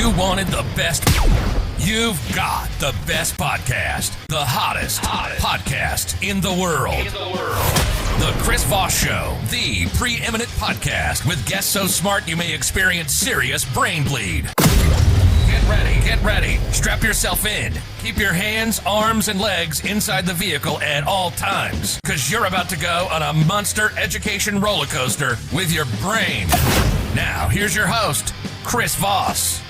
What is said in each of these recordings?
You wanted the best. You've got the best podcast. The hottest podcast in the world. The Chris Voss Show, the preeminent podcast with guests so smart you may experience serious brain bleed. Get ready. Strap yourself in. Keep your hands, arms, and legs inside the vehicle at all times, because you're about to go on a monster education roller coaster with your brain. Now, here's your host, Chris Voss.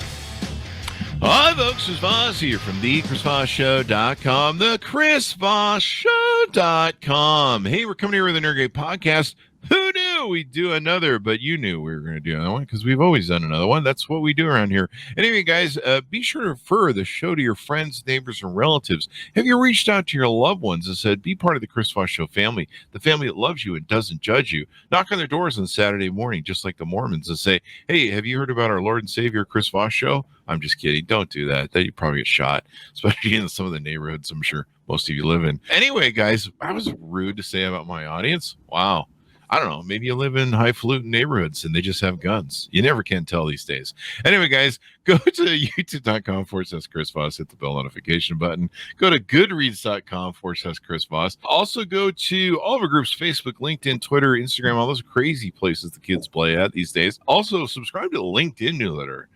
Hi, folks. Chris Voss here from the ChrisVossShow.com, the ChrisVossShow.com. Hey, we're coming here with another great podcast. Who knew we'd do another? But you knew we were going to do another one because we've always done another one. That's what we do around here. Anyway, guys, be sure to refer the show to your friends, neighbors, and relatives. Have you reached out to your loved ones and said, be part of the Chris Voss Show family, the family that loves you and doesn't judge you? Knock on their doors on Saturday morning, just like the Mormons, and say, hey, have you heard about our Lord and Savior, Chris Voss Show? I'm just kidding. Don't do that. You'd probably get shot, especially in some of the neighborhoods I'm sure most of you live in. Anyway, guys, I was rude to say about my audience. Wow. I don't know, maybe you live in highfalutin neighborhoods and they just have guns. You never can tell these days. Anyway, guys, go to youtube.com/Chris Voss, hit the bell notification button. Go to goodreads.com/Chris Voss. Also go to all of our groups, Facebook, LinkedIn, Twitter, Instagram, all those crazy places the kids play at these days. Also, subscribe to the LinkedIn newsletter.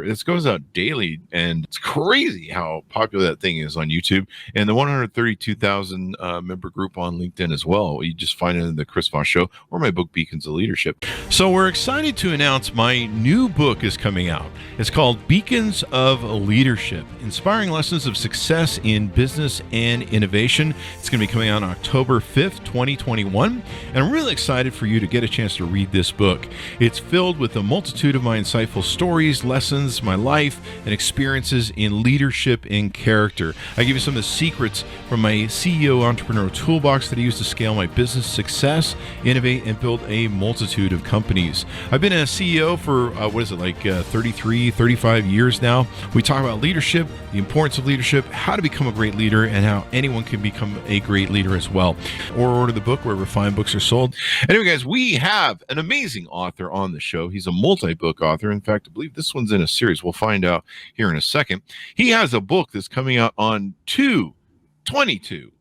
This goes out daily, and it's crazy how popular that thing is on YouTube, and the 132,000 member group on LinkedIn as well. You just find it in the Chris Voss Show or my book, Beacons of Leadership. So we're excited to announce my new book is coming out. It's called Beacons of Leadership, Inspiring Lessons of Success in Business and Innovation. It's going to be coming out on October 5th, 2021, and I'm really excited for you to get a chance to read this book. It's filled with a multitude of my insightful stories, lessons, my life, and experiences in leadership and character. I give you some of the secrets from my CEO entrepreneur toolbox that I use to scale my business success, innovate, and build a multitude of companies. I've been a CEO for, 33, 35 years now. We talk about leadership, the importance of leadership, how to become a great leader, and how anyone can become a great leader as well. Or order the book wherever fine books are sold. Anyway, guys, we have an amazing author on the show. He's a multi-book author. In fact, I believe this one's in a series. We'll find out here in a second. He has a book that's coming out on 2/22.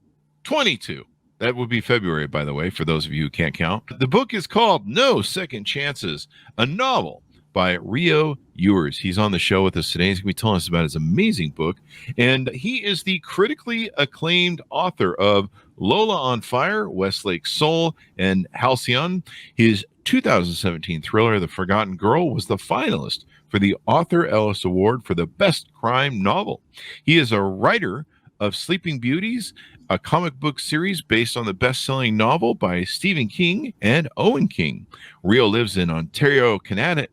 That would be February, by the way, for those of you who can't count. The book is called No Second Chances, a novel by Rio Ewers. He's on the show with us today. He's going to be telling us about his amazing book. And he is the critically acclaimed author of Lola on Fire, Westlake Soul, and Halcyon. His 2017 thriller, The Forgotten Girl, was the finalist for the Arthur Ellis Award for the Best Crime Novel. He is a writer of Sleeping Beauties, a comic book series based on the best-selling novel by Stephen King and Owen King. Rio lives in Ontario, Canada.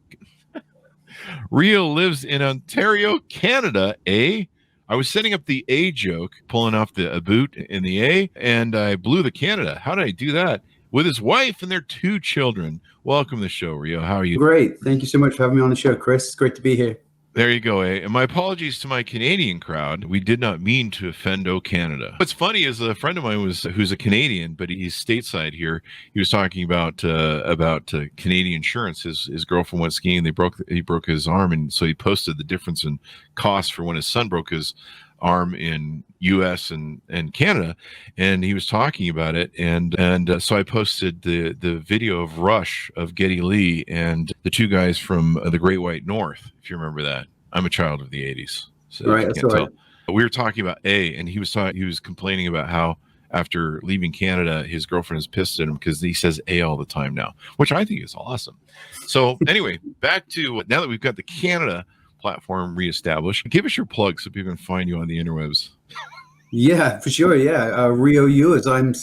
I was setting up the A joke, pulling off the boot in the A, and I blew the Canada. How did I do that? With his wife and their 2 children. Welcome to the show, Rio. How are you? Great. Thank you so much for having me on the show, Chris. It's great to be here. There you go, eh? And my apologies to my Canadian crowd. We did not mean to offend Canada. What's funny is a friend of mine who's a Canadian, but he's stateside here. He was talking about Canadian insurance. His girlfriend went skiing. He broke his arm, and so he posted the difference in cost for when his son broke his arm in U.S. and Canada, and he was talking about it, and so I posted the video of Rush, of Geddy Lee, and the 2 guys from the Great White North, if you remember that. I'm a child of the 80s, so right, that's right. We were talking about A, and he was complaining about how after leaving Canada, his girlfriend is pissed at him because he says A all the time now, which I think is awesome. So anyway, back to now that we've got the Canada platform reestablished, give us your plug so people can find you on the interwebs. Yeah, for sure. Yeah, Rio Ewers. I'm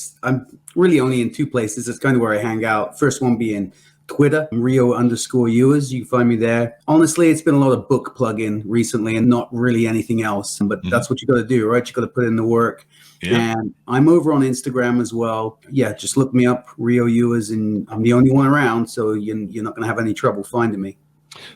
really only in 2 places. That's kind of where I hang out. First one being Twitter, Rio_Ewers. You can find me there. Honestly, it's been a lot of book plugging recently and not really anything else. But that's what you got to do, right? You got to put in the work. Yeah. And I'm over on Instagram as well. Yeah, just look me up, Rio Ewers, and I'm the only one around, so you're not going to have any trouble finding me.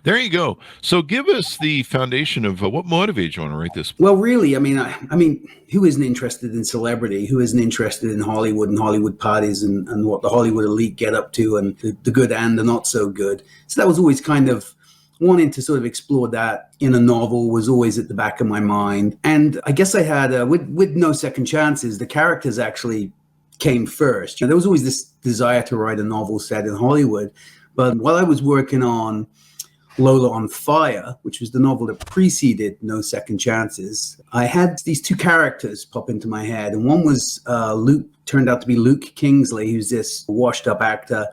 There you go. So give us the foundation of what motivated you want to write this. Well, really, I mean, who isn't interested in celebrity? Who isn't interested in Hollywood and Hollywood parties and what the Hollywood elite get up to and the good and the not so good? So that was always kind of wanting to sort of explore that in a novel was always at the back of my mind. And I guess I had, with No Second Chances, the characters actually came first. There was always this desire to write a novel set in Hollywood. But while I was working on Lola on Fire, which was the novel that preceded No Second Chances, I had these two characters pop into my head. And one was turned out to be Luke Kingsley, who's this washed up actor,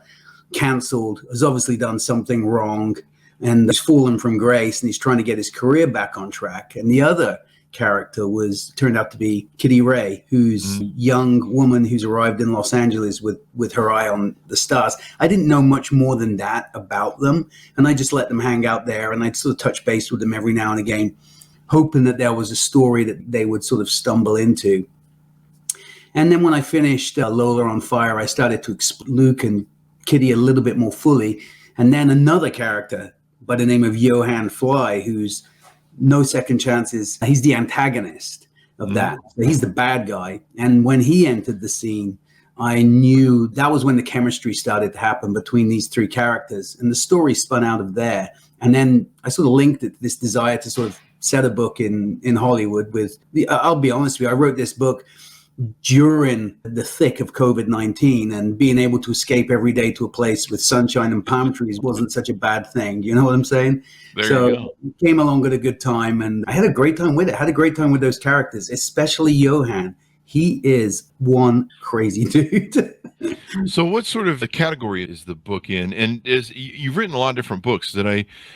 canceled, has obviously done something wrong, and he's fallen from grace, and he's trying to get his career back on track. And the other character turned out to be Kitty Ray, who's a young woman who's arrived in Los Angeles with her eye on the stars. I didn't know much more than that about them, and I just let them hang out there, and I'd sort of touch base with them every now and again, hoping that there was a story that they would sort of stumble into. And then when I finished Lola on Fire, I started to explore Luke and Kitty a little bit more fully, and then another character by the name of Johann Fly, who's No Second Chances. He's the antagonist of that. So he's the bad guy. And when he entered the scene, I knew that was when the chemistry started to happen between these three characters. And the story spun out of there. And then I sort of linked it to this desire to sort of set a book in Hollywood I'll be honest with you, I wrote this book during the thick of COVID-19, and being able to escape every day to a place with sunshine and palm trees wasn't such a bad thing. You know what I'm saying? There you go. It came along at a good time, and I had a great time with it. I had a great time with those characters, especially Johann. He is one crazy dude. So what sort of a category is the book in? And you've written a lot of different books.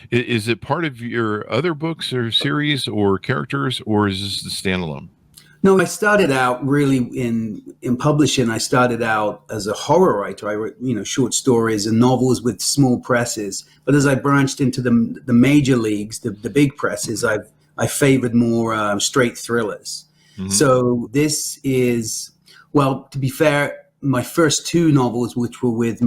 Is it part of your other books or series or characters, or is this the standalone? No, I started out really in publishing. I started out as a horror writer. I wrote, short stories and novels with small presses. But as I branched into the major leagues, the big presses, I favored more straight thrillers. Mm-hmm. So this is, well, to be fair, my first two novels, which were with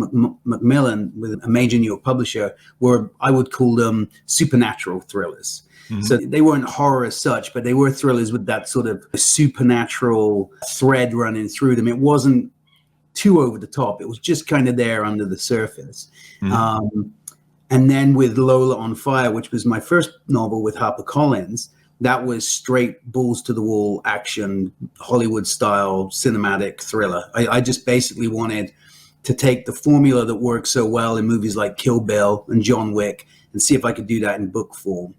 Macmillan, with a major New York publisher, were, I would call them supernatural thrillers. Mm-hmm. So they weren't horror as such, but they were thrillers with that sort of supernatural thread running through them. It wasn't too over the top. It was just kind of there under the surface. Mm-hmm. And then with Lola on Fire, which was my first novel with HarperCollins, that was straight balls to the wall action, Hollywood style cinematic thriller. I just basically wanted to take the formula that works so well in movies like Kill Bill and John Wick and see if I could do that in book form.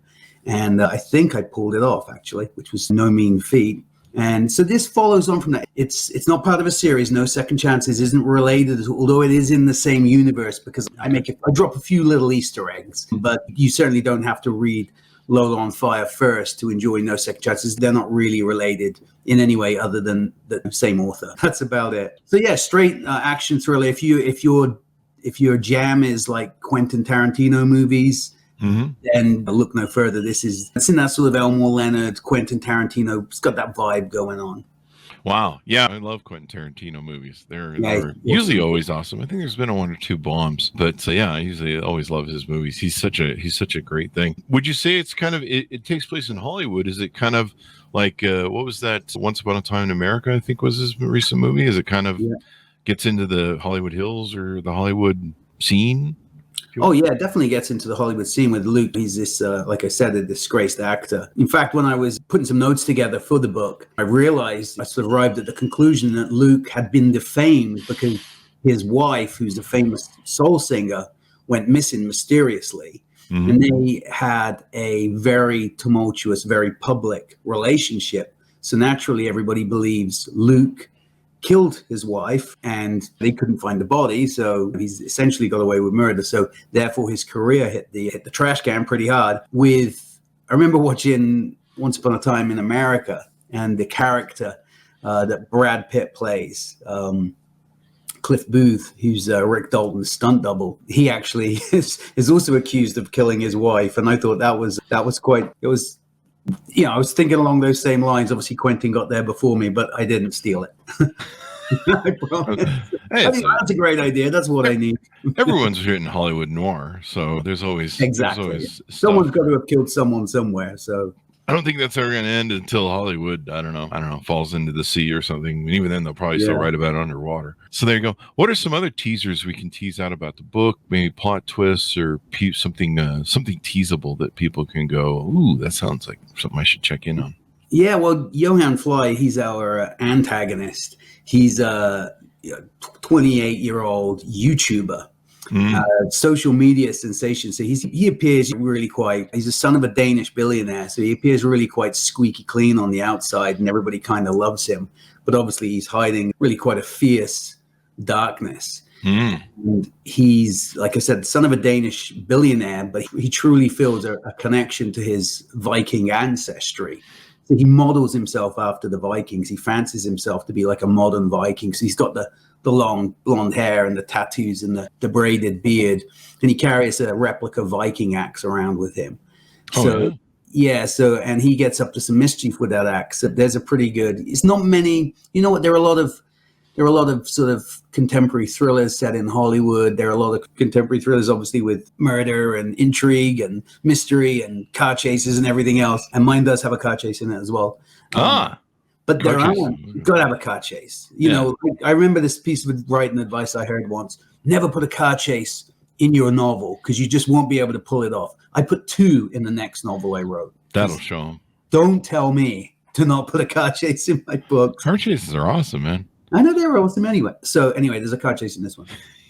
And I think I pulled it off, actually, which was no mean feat. And so this follows on from that. It's not part of a series. No Second Chances isn't related, although it is in the same universe, because I drop a few little Easter eggs. But you certainly don't have to read Lola on Fire first to enjoy No Second Chances. They're not really related in any way other than the same author. That's about it. So yeah, straight action thriller. If your jam is like Quentin Tarantino movies, mm-hmm. then look no further. It's in that sort of Elmore Leonard, Quentin Tarantino. It's got that vibe going on. Wow. Yeah, I love Quentin Tarantino movies. They're usually always awesome. I think there's been one or two bombs, but yeah, I usually always love his movies. He's such a great thing. Would you say it's kind of it takes place in Hollywood? Is it kind of like what was that Once Upon a Time in America, I think was his recent movie? Is it kind of gets into the Hollywood Hills or the Hollywood scene? Oh, yeah, it definitely gets into the Hollywood scene with Luke. He's this, like I said, a disgraced actor. In fact, when I was putting some notes together for the book, I realized I sort of arrived at the conclusion that Luke had been defamed because his wife, who's a famous soul singer, went missing mysteriously. Mm-hmm. And they had a very tumultuous, very public relationship. So naturally, everybody believes Luke killed his wife and they couldn't find the body, so he's essentially got away with murder. So therefore his career hit the trash can pretty hard. I remember watching Once Upon a Time in America, and the character that Brad Pitt plays, Cliff Booth, who's Rick Dalton's stunt double, he actually is also accused of killing his wife. And I thought that was quite, it was, I was thinking along those same lines. Obviously, Quentin got there before me, but I didn't steal it. I promise. Hey, that's a great idea. That's what I need. Everyone's written Hollywood noir, so there's always exactly. There's always someone's got to have killed someone somewhere. So I don't think that's ever going to end until Hollywood, I don't know, falls into the sea or something. And even then, they'll probably still write about it underwater. So there you go. What are some other teasers we can tease out about the book? Maybe plot twists or something teasable that people can go, ooh, that sounds like something I should check in on. Yeah, well, Johann Fly, he's our antagonist. He's a 28-year-old YouTuber. Social media sensation. So he appears really he's the son of a Danish billionaire. So he appears really quite squeaky clean on the outside and everybody kind of loves him. But obviously he's hiding really quite a fierce darkness. And he's, like I said, son of a Danish billionaire, but he truly feels a connection to his Viking ancestry. So he models himself after the Vikings. He fancies himself to be like a modern Viking. So he's got the long blonde hair and the tattoos and the braided beard, and he carries a replica Viking axe around with him. And he gets up to some mischief with that axe. So there's a pretty good, it's not many, you know what, there are a lot of sort of contemporary thrillers set in Hollywood. There are a lot of contemporary thrillers, obviously, with murder and intrigue and mystery and car chases and everything else. And mine does have a car chase in it as well. But there aren't. Got to have a car chase. You know, I remember this piece of writing advice I heard once. Never put a car chase in your novel because you just won't be able to pull it off. I put 2 in the next novel I wrote. That'll show them. Don't tell me to not put a car chase in my book. Car chases are awesome, man. I know they're awesome anyway. So anyway, there's a car chase in this one.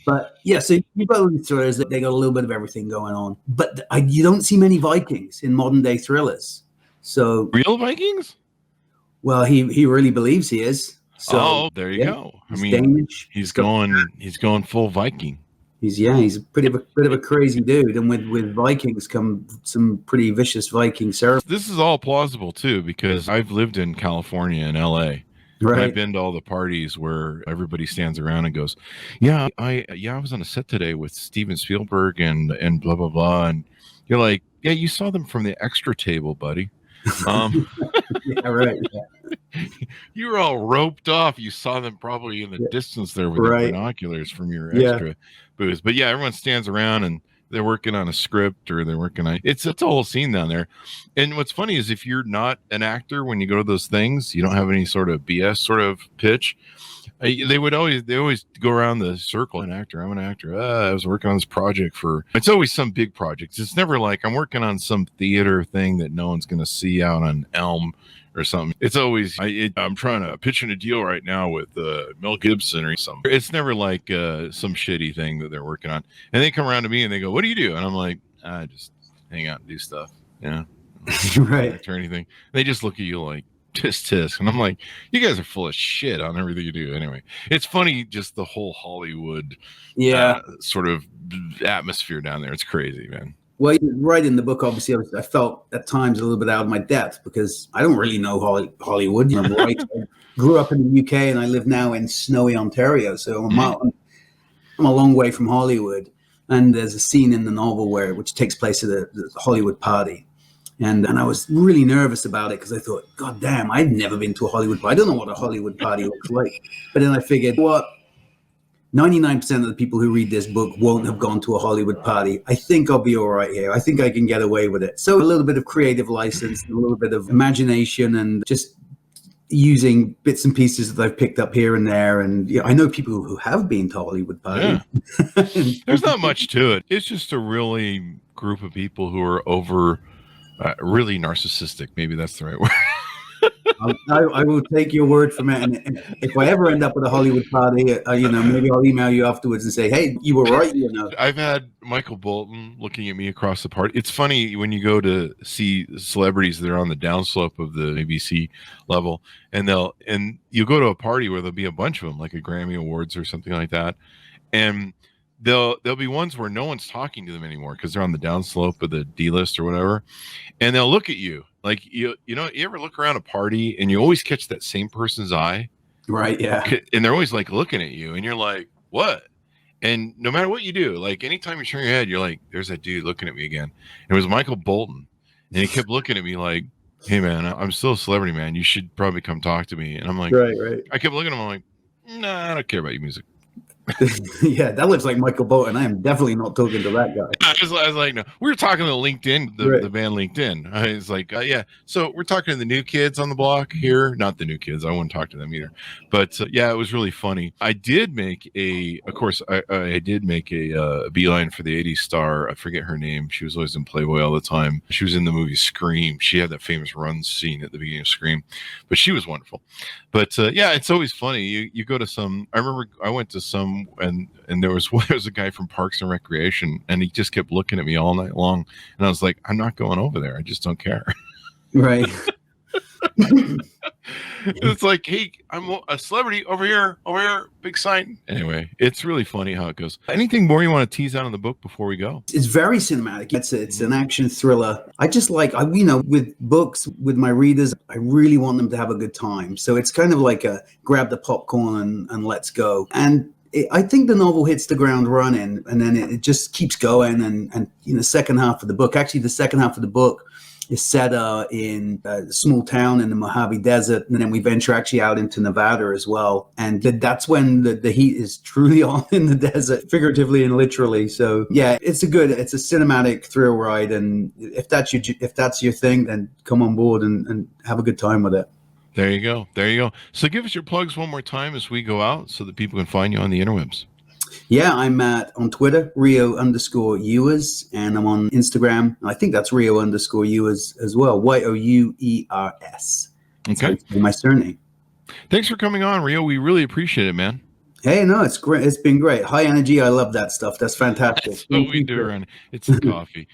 But yeah, so you got these thrillers that they got a little bit of everything going on. But you don't see many Vikings in modern day thrillers. So real Vikings? Well, he really believes he is. So there you go. I mean, Danish. He's going full Viking. He's a bit of a crazy dude, and with Vikings come some pretty vicious Viking ceremonies. This is all plausible too, because I've lived in California and LA. Right. I've been to all the parties where everybody stands around and goes, I was on a set today with Steven Spielberg and blah blah blah, and you're like, yeah, you saw them from the extra table, buddy. Yeah, right. Yeah. You were all roped off. You saw them probably in the distance there with the binoculars from your extra booth. But yeah, everyone stands around and they're working on a script or they're working on it's a whole scene down there. And what's funny is if you're not an actor, when you go to those things, you don't have any sort of BS sort of pitch. They always go around the circle. I'm an actor. I was working on this project it's always some big project. It's never like I'm working on some theater thing that no one's going to see out on Elm or something. It's always, I'm trying to pitch in a deal right now with Mel Gibson or something. It's never like some shitty thing that they're working on. And they come around to me and they go, what do you do? And I'm like, I just hang out and do stuff. Yeah. Right. Or anything. They just look at you like, tisk. And I'm like, you guys are full of shit on everything you do. Anyway, it's funny, just the whole Hollywood sort of atmosphere down there. It's crazy, man. Well, right in the book, obviously, I felt at times a little bit out of my depth because I don't really know Hollywood. You know, right? I grew up in the UK and I live now in snowy Ontario. So I'm a long way from Hollywood. And there's a scene in the novel which takes place at the Hollywood party. And I was really nervous about it because I thought, God damn, I've never been to a Hollywood party. I don't know what a Hollywood party looks like. But then I figured, 99% of the people who read this book won't have gone to a Hollywood party. I think I'll be all right here. I think I can get away with it. So a little bit of creative license, a little bit of imagination, and just using bits and pieces that I've picked up here and there. And I know people who have been to Hollywood parties. Yeah. There's not much to it. It's just a really group of people who are over... really narcissistic. Maybe that's the right word. I will take your word from it. And if I ever end up at a Hollywood party, maybe I'll email you afterwards and say, hey, you were right. I've had Michael Bolton looking at me across the party. It's funny when you go to see celebrities that are on the downslope of the ABC level, and you go to a party where there'll be a bunch of them, like a Grammy Awards or something like that. And there'll be ones where no one's talking to them anymore because they're on the downslope of the D list or whatever, and they'll look at you like you ever look around a party and you always catch that same person's eye, right? Yeah, and they're always like looking at you, and you're like, what? And no matter what you do, like anytime you turn your head, you're like, there's that dude looking at me again. And it was Michael Bolton, and he kept looking at me like, hey man, I'm still a celebrity, man. You should probably come talk to me. And I'm like, right. I kept looking at him. I'm like, nah, I don't care about your music. Yeah, that looks like Michael Bolton. I am definitely not talking to that guy. I was like, no, we were talking to LinkedIn, the band LinkedIn. I was like, yeah. So we're talking to the new kids on the block here. Not the new kids. I wouldn't talk to them either. But yeah, it was really funny. I did make I did make a beeline for the 80s star. I forget her name. She was always in Playboy all the time. She was in the movie Scream. She had that famous run scene at the beginning of Scream, but she was wonderful. But yeah, it's always funny. You go to some, I remember I went to some and there was a guy from Parks and Recreation, and he just kept looking at me all night long. And I was like, I'm not going over there. I just don't care. Right. It's like, hey, I'm a celebrity over here, big sign. Anyway, it's really funny how it goes. Anything more you want to tease out of the book before we go? It's very cinematic. It's an action thriller. I just like, with books, with my readers, I really want them to have a good time. So it's kind of like a grab the popcorn and let's go. And I think the novel hits the ground running, and then it just keeps going. And the second half of the book, is set in a small town in the Mojave Desert, and then we venture actually out into Nevada as well. And that's when the heat is truly on in the desert, figuratively and literally. So yeah, it's a cinematic thrill ride, and if that's your thing, then come on board and have a good time with it. There you go. So give us your plugs one more time as we go out so that people can find you on the interwebs. Yeah, I'm on Twitter, Rio_Ewers, and I'm on Instagram. I think that's Rio_Ewers as well, YOUERS. Okay. That's my surname. Thanks for coming on, Rio. We really appreciate it, man. Hey, no, it's great. It's been great. High energy. I love that stuff. That's fantastic. That's what we do around. It's the coffee.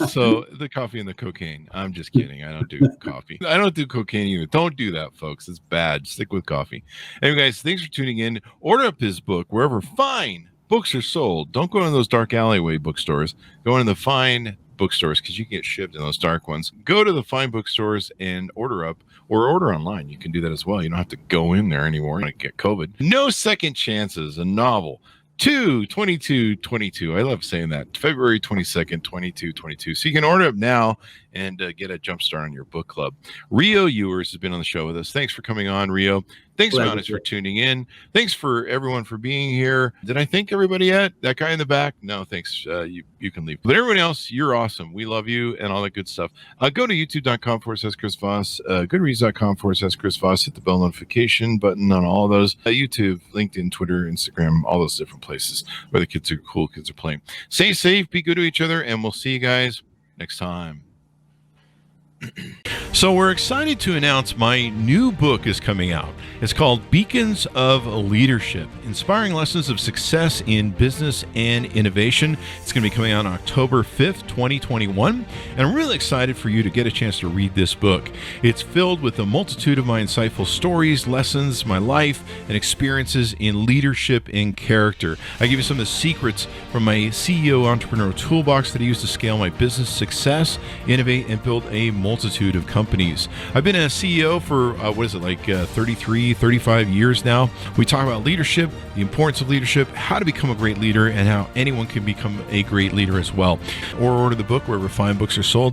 So the coffee and the cocaine. I'm just kidding. I don't do coffee. I don't do cocaine either. Don't do that, folks. It's bad. Stick with coffee. Anyway, guys, thanks for tuning in. Order up his book wherever fine books are sold. Don't go in those dark alleyway bookstores. Go in the fine bookstores, because you can get shipped in those dark ones. Go to the fine bookstores and order up, or order online. You can do that as well. You don't have to go in there anymore and get COVID. No Second Chances, a novel. 22/22. I love saying that. February 22nd, 22/22. So you can order it now and get a jump start on your book club. Rio Ewers has been on the show with us. Thanks for coming on, Rio. Thanks, Mountis, for tuning in. Thanks for everyone for being here. Did I thank everybody yet? That guy in the back? No, thanks. You can leave. But everyone else, you're awesome. We love you and all that good stuff. Go to youtube.com/Chris Voss, goodreads.com/Chris Voss. Hit the bell notification button on all of those. YouTube, LinkedIn, Twitter, Instagram, all those different places where the kids are cool, kids are playing. Stay safe, be good to each other, and we'll see you guys next time. So we're excited to announce my new book is coming out. It's called Beacons of Leadership, Inspiring Lessons of Success in Business and Innovation. It's going to be coming out on October 5th, 2021. And I'm really excited for you to get a chance to read this book. It's filled with a multitude of my insightful stories, lessons, my life, and experiences in leadership and character. I give you some of the secrets from my CEO entrepreneur toolbox that I use to scale my business success, innovate, and build a multitude of companies. I've been a CEO for 35 years now. We talk about leadership, the importance of leadership, how to become a great leader, and how anyone can become a great leader as well. Or order the book wherever fine books are sold.